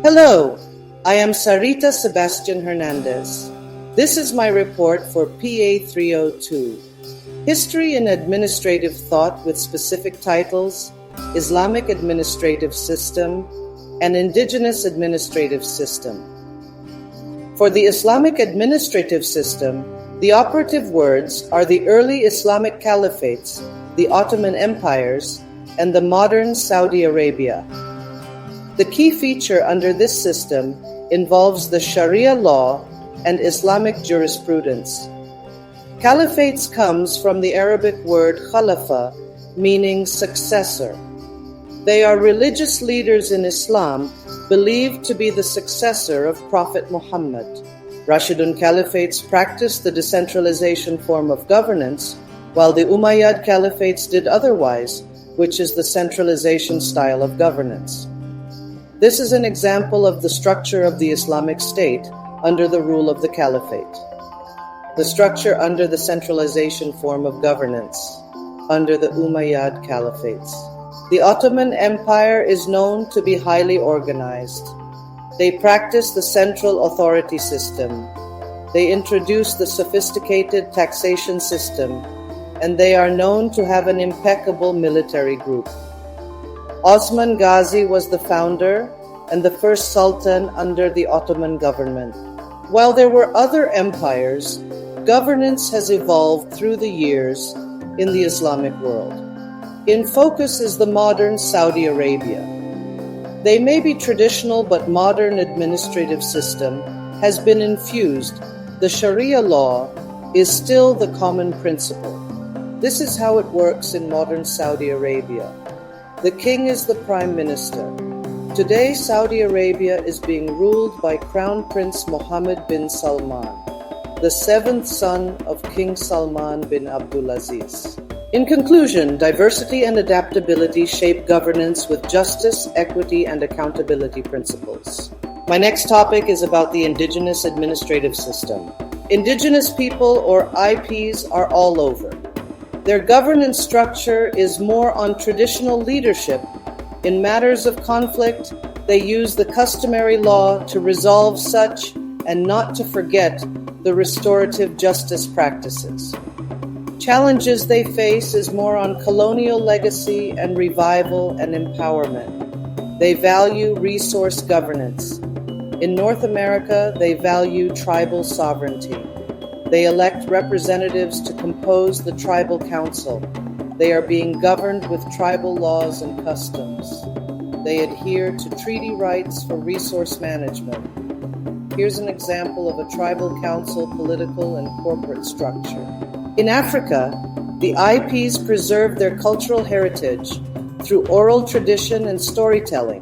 Hello, I am Sarita Sebastian-Hernandez. This is my report for PA 302, History and Administrative Thought with specific titles, Islamic Administrative System, and Indigenous Administrative System. For the Islamic Administrative System, the operative words are the early Islamic caliphates, the Ottoman empires, and the modern Saudi Arabia. The key feature under this system involves the Sharia law and Islamic jurisprudence. Caliphates comes from the Arabic word khalafa, meaning successor. They are religious leaders in Islam believed to be the successor of Prophet Muhammad. Rashidun caliphates practiced the decentralization form of governance, while the Umayyad caliphates did otherwise, which is the centralization style of governance. This is an example of the structure of the Islamic State under the rule of the Caliphate. The structure under the centralization form of governance under the Umayyad Caliphates. The Ottoman Empire is known to be highly organized. They practice the central authority system. They introduce the sophisticated taxation system, and they are known to have an impeccable military group. Osman Ghazi was the founder and the first sultan under the Ottoman government. While there were other empires, governance has evolved through the years in the Islamic world. In focus is the modern Saudi Arabia. They may be traditional, but modern administrative system has been infused. The Sharia law is still the common principle. This is how it works in modern Saudi Arabia. The king is the prime minister. Today, Saudi Arabia is being ruled by Crown Prince Mohammed bin Salman, the seventh son of King Salman bin Abdulaziz. In conclusion, diversity and adaptability shape governance with justice, equity, and accountability principles. My next topic is about the indigenous administrative system. Indigenous people, or IPs, are all over. Their governance structure is more on traditional leadership. In matters of conflict, they use the customary law to resolve such and not to forget the restorative justice practices. Challenges they face is more on colonial legacy and revival and empowerment. They value resource governance. In North America, they value tribal sovereignty. They elect representatives to compose the tribal council. They are being governed with tribal laws and customs. They adhere to treaty rights for resource management. Here's an example of a tribal council political and corporate structure. In Africa, the IPs preserve their cultural heritage through oral tradition and storytelling.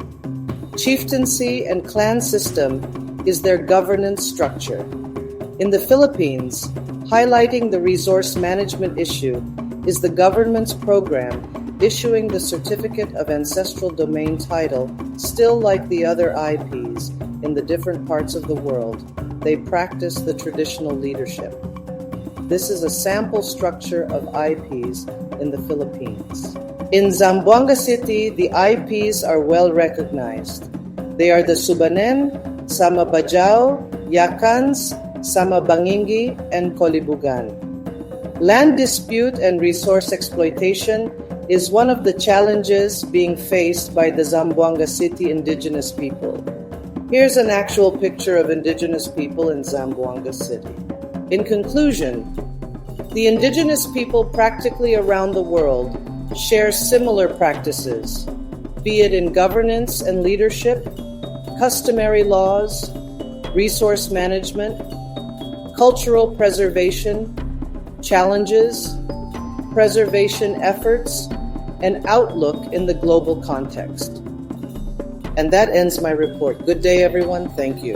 Chieftaincy and clan system is their governance structure. In the Philippines, highlighting the resource management issue is the government's program issuing the Certificate of Ancestral Domain title. Still like the other IPs in the different parts of the world, they practice the traditional leadership. This is a sample structure of IPs in the Philippines. In Zamboanga City, the IPs are well recognized. They are the Subanen, Samabajao, Yakans, Samabangingi, and Kolibugan. Land dispute and resource exploitation is one of the challenges being faced by the Zamboanga City indigenous people. Here's an actual picture of indigenous people in Zamboanga City. In conclusion, the indigenous people practically around the world share similar practices, be it in governance and leadership, customary laws, resource management, cultural preservation, challenges, preservation efforts, and outlook in the global context. And that ends my report. Good day, everyone. Thank you.